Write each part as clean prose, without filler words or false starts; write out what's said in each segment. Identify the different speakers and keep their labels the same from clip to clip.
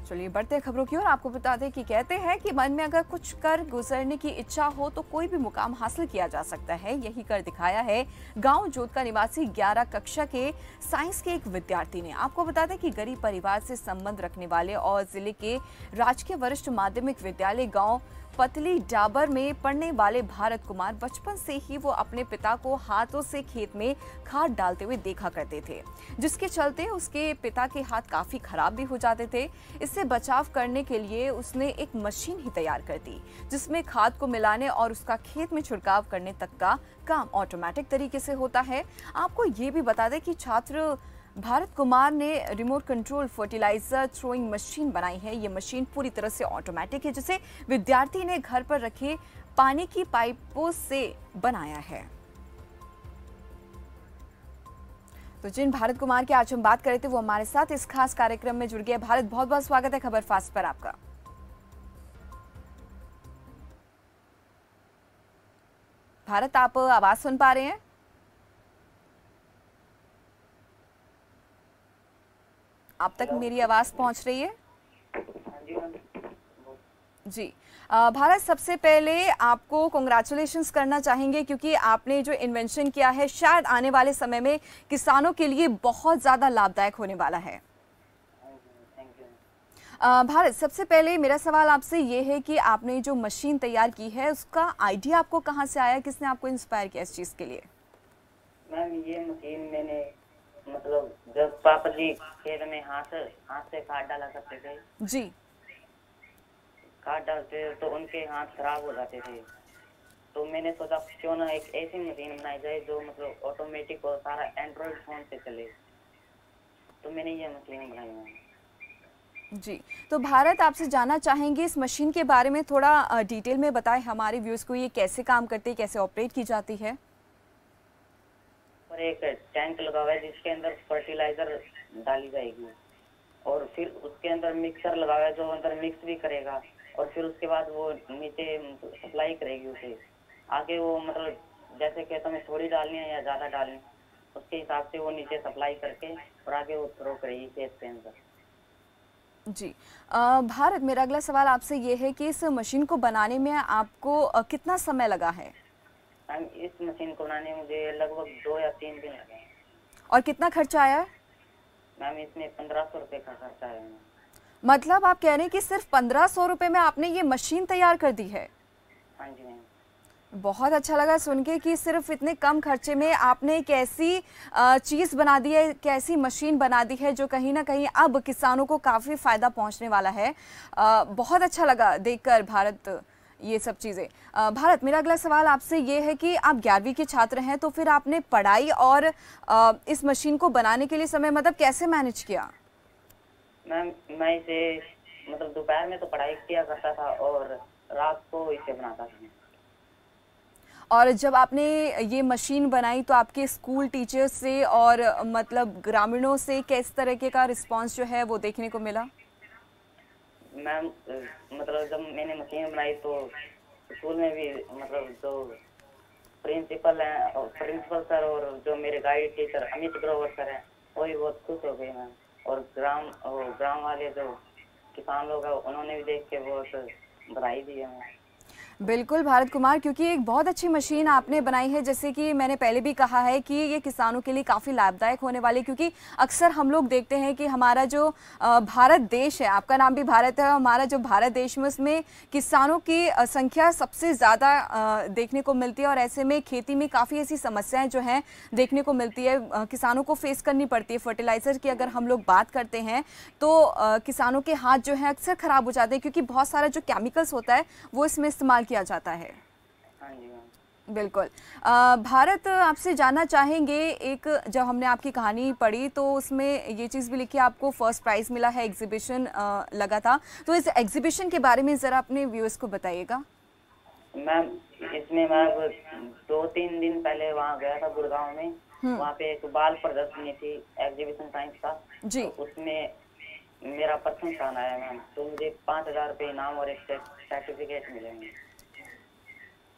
Speaker 1: चलिए बढ़ते हैं खबरों की ओर। आपको बता दें कि कहते हैं कि मन में अगर कुछ कर गुजरने की इच्छा हो तो कोई भी मुकाम हासिल किया जा सकता है। यही कर दिखाया है गांव जोतका निवासी 11 कक्षा के साइंस के एक विद्यार्थी ने। आपको बता दें कि गरीब परिवार से संबंध रखने वाले और जिले के राजकीय वरिष्ठ माध्यमिक विद्यालय गाँव पतली डाबर में पढ़ने वाले भारत कुमार बचपन से ही वो अपने पिता को हाथों से खेत में खाद डालते हुए देखा करते थे, जिसके चलते उसके पिता के हाथ काफी खराब भी हो जाते थे। इससे बचाव करने के लिए उसने एक मशीन ही तैयार कर दी, जिसमें खाद को मिलाने और उसका खेत में छिड़काव करने तक का काम ऑटोमेटिक तरीके से होता है। आपको ये भी बता दें कि छात्र भारत कुमार ने remote control fertiliser throwing machine बनाई है। ये मशीन पूरी तरह से ऑटोमेटिक है, जिसे विद्यार्थी ने घर पर रखे पानी की पाइपों से बनाया है। तो जिन भारत कुमार की आज हम बात कर रहे थे वो हमारे साथ इस खास कार्यक्रम में जुड़ गए। भारत, बहुत बहुत स्वागत है खबर फास्ट पर आपका। भारत, आप आवाज सुन पा रहे हैं? आप तक मेरी आवाज पहुंच रही है? जी भारत, सबसे पहले आपको कांग्रेचुलेशंस करना चाहेंगे क्योंकि आपने जो इन्वेंशन किया है शायद आने वाले समय में किसानों के लिए बहुत ज़्यादा लाभदायक होने वाला है। भारत, सबसे पहले मेरा सवाल आपसे ये है कि आपने जो मशीन तैयार की है उसका आइडिया आपको कहाँ से आया, किसने आपको इंस्पायर किया इस चीज़ के लिए?
Speaker 2: मैम, ये मशीन मैंने मतलब जब पापा जी खेत में हाथ से खाद डाला करते थे
Speaker 1: जी,
Speaker 2: खाद डालते तो उनके हाथ खराब हो जाते थे, तो मैंने सोचा क्यों ना एक ऐसी मशीन बनाई जाए जो मतलब ऑटोमेटिक और सारा एंड्रॉइड फोन से चले, तो मैंने ये मशीन बनाई है।
Speaker 1: जी, तो भारत, आपसे जानना चाहेंगे इस मशीन के बारे में थोड़ा डिटेल में बताएं हमारे व्यूअर्स को, ये कैसे काम करती है, कैसे ऑपरेट की जाती है?
Speaker 2: और एक टैंक लगा हुआ है जिसके अंदर फर्टिलाइजर डाली जाएगी और फिर उसके अंदर मिक्सर लगा हुआ है जो अंदर मिक्स भी करेगा और फिर उसके बाद वो नीचे सप्लाई करेगी उसे आगे। वो मतलब जैसे खेतों में थोड़ी डालनी है या ज़्यादा डालनी है उसके हिसाब से वो नीचे सप्लाई करके और आगे वो थ्रो करेगी खेत के अंदर।
Speaker 1: जी भारत, मेरा अगला सवाल आपसे ये है कि इस मशीन को बनाने में आपको कितना समय लगा है?
Speaker 2: मैम, इस मशीन को बनाने में मुझे लगभग 2 या 3 दिन लगे।
Speaker 1: और कितना खर्चा आया है?
Speaker 2: मैम, इसमें 1500 रुपये का खर्चा है।
Speaker 1: मतलब आप कह रहे हैं कि सिर्फ 1500 रुपये में आपने ये मशीन तैयार कर दी है?
Speaker 2: हाँ जी मैम।
Speaker 1: बहुत अच्छा लगा सुन के कि सिर्फ इतने कम खर्चे में आपने एक ऐसी चीज़ बना दी है, एक ऐसी मशीन बना दी है जो कहीं ना कहीं अब किसानों को काफ़ी फ़ायदा पहुंचने वाला है। बहुत अच्छा लगा देखकर भारत ये सब चीज़ें। भारत, मेरा अगला सवाल आपसे ये है कि आप 11वीं के छात्र हैं, तो फिर आपने पढ़ाई और इस मशीन को बनाने के लिए समय मतलब कैसे मैनेज किया?
Speaker 2: मैम, मैं इसे मतलब दोपहर में तो पढ़ाई किया करता था और रात को इसे बनाता था।
Speaker 1: और जब आपने ये मशीन बनाई तो आपके स्कूल टीचर्स से और मतलब ग्रामीणों से किस तरीके का रिस्पांस जो है वो देखने को मिला?
Speaker 2: मैम, मतलब जब मैंने मशीन बनाई तो स्कूल में भी मतलब जो प्रिंसिपल हैं और प्रिंसिपल सर और जो मेरे guide teacher Amit Grover sir हैं वही बहुत खुश हो गए मैम। और ग्राम वाले जो किसान लोग हैं उन्होंने भी देख के बहुत बधाई दी है मैम।
Speaker 1: बिल्कुल भारत कुमार, क्योंकि एक बहुत अच्छी मशीन आपने बनाई है, जैसे कि मैंने पहले भी कहा है कि ये किसानों के लिए काफ़ी लाभदायक होने वाली, क्योंकि अक्सर हम लोग देखते हैं कि हमारा जो भारत देश है, आपका नाम भी भारत है, हमारा जो भारत देश में उसमें किसानों की संख्या सबसे ज़्यादा देखने को मिलती है और ऐसे में खेती में काफ़ी ऐसी समस्याएँ जो हैं देखने को मिलती है, किसानों को फेस करनी पड़ती है। फर्टिलाइज़र की अगर हम लोग बात करते हैं तो किसानों के हाथ जो है अक्सर ख़राब हो जाते हैं क्योंकि बहुत सारा जो केमिकल्स होता है वो इसमें इस्तेमाल किया जाता है।
Speaker 2: हाँ जी मैम।
Speaker 1: बिल्कुल। भारत, आपसे जानना चाहेंगे, एक जब हमने आपकी कहानी पढ़ी तो उसमें ये चीज़ भी लिखी आपको फर्स्ट प्राइज़ मिला है, एग्जीबिशन लगा था, तो इस एग्जीबिशन के बारे में ज़रा अपने व्यूअर्स को बताइएगा।
Speaker 2: मैम, इसमें मैं 2-3 दिन पहले वहाँ गया था गुड़गांव में, वहाँ पे एक बाल प्रदर्शनी थी एग्जीबिशन साइंस का
Speaker 1: जी।
Speaker 2: तो उसमें मेरा प्रथम स्थान आया मैम, तो मुझे 5000 रुपये इनाम और एक सर्टिफिकेट मिलेंगे।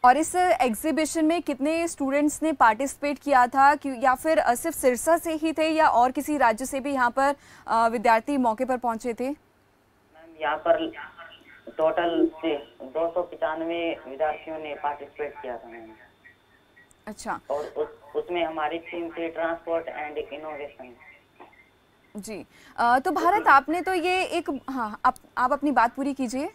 Speaker 1: और इस एग्जीबिशन में कितने स्टूडेंट्स ने पार्टिसिपेट किया था या फिर सिर्फ सिरसा से ही थे या और किसी राज्य से भी यहाँ पर विद्यार्थी मौके पर पहुँचे थे?
Speaker 2: मैम, यहाँ पर टोटल 295 विद्यार्थियों ने पार्टिसिपेट किया था मैम।
Speaker 1: अच्छा
Speaker 2: और उसमें हमारी टीम थी ट्रांसपोर्ट एंड इनोवेशन।
Speaker 1: जी। तो भारत आपने तो ये एक, हाँ आप अपनी बात पूरी कीजिए।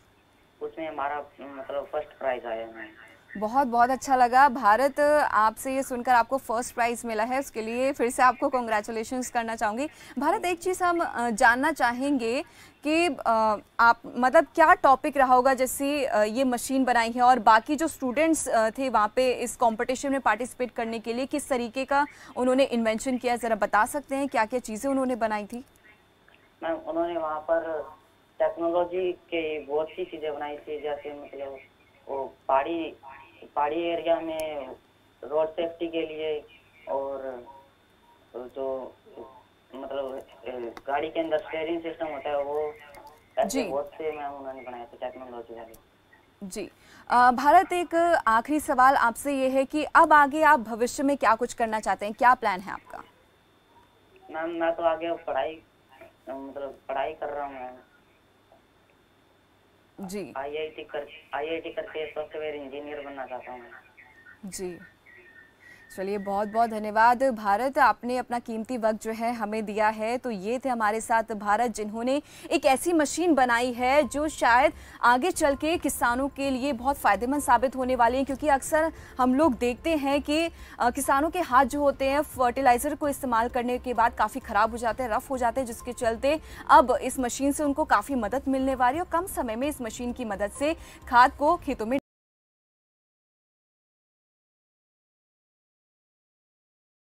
Speaker 2: उसमें हमारा मतलब फर्स्ट प्राइज आया मैम।
Speaker 1: बहुत बहुत अच्छा लगा भारत, आपसे ये सुनकर आपको फर्स्ट प्राइज मिला है, उसके लिए फिर से आपको कॉन्ग्रेचुलेशंस करना चाहूँगी। भारत, एक चीज़ हम जानना चाहेंगे कि आप मतलब क्या टॉपिक रहा होगा जैसे ये मशीन बनाई है, और बाकी जो स्टूडेंट्स थे वहाँ पे इस कंपटीशन में पार्टिसिपेट करने के लिए किस तरीके का उन्होंने इन्वेंशन किया, ज़रा बता सकते हैं क्या क्या चीज़ें उन्होंने बनाई थी?
Speaker 2: मैम उन्होंने वहाँ पर टेक्नोलॉजी के बहुत सी चीज़ें बनाई थी, जैसे मतलब वो पहाड़ी एरिया में रोड सेफ्टी के लिए, और जो मतलब गाड़ी के अंदर स्टीयरिंग सिस्टम होता है वो, ऐसे बहुत से मैम उन्होंने बनाए थे टेक्नोलॉजी वाले।
Speaker 1: जी। भारत, एक आखिरी सवाल आपसे ये है कि अब आगे आप भविष्य में क्या कुछ करना चाहते हैं, क्या प्लान है आपका?
Speaker 2: मैम मैं तो आगे पढ़ाई कर रहा हूँ
Speaker 1: जी।
Speaker 2: आईआईटी करके सॉफ्टवेयर इंजीनियर बनना चाहता हूँ।
Speaker 1: जी, चलिए बहुत बहुत धन्यवाद भारत, आपने अपना कीमती वक्त जो है हमें दिया है। तो ये थे हमारे साथ भारत, जिन्होंने एक ऐसी मशीन बनाई है जो शायद आगे चल के किसानों के लिए बहुत फ़ायदेमंद साबित होने वाली है, क्योंकि अक्सर हम लोग देखते हैं कि किसानों के हाथ जो होते हैं फर्टिलाइज़र को इस्तेमाल करने के बाद काफ़ी ख़राब हो जाते हैं, रफ़ हो जाते हैं, जिसके चलते अब इस मशीन से उनको काफ़ी मदद मिलने वाली है और कम समय में इस मशीन की मदद से खाद को खेतों में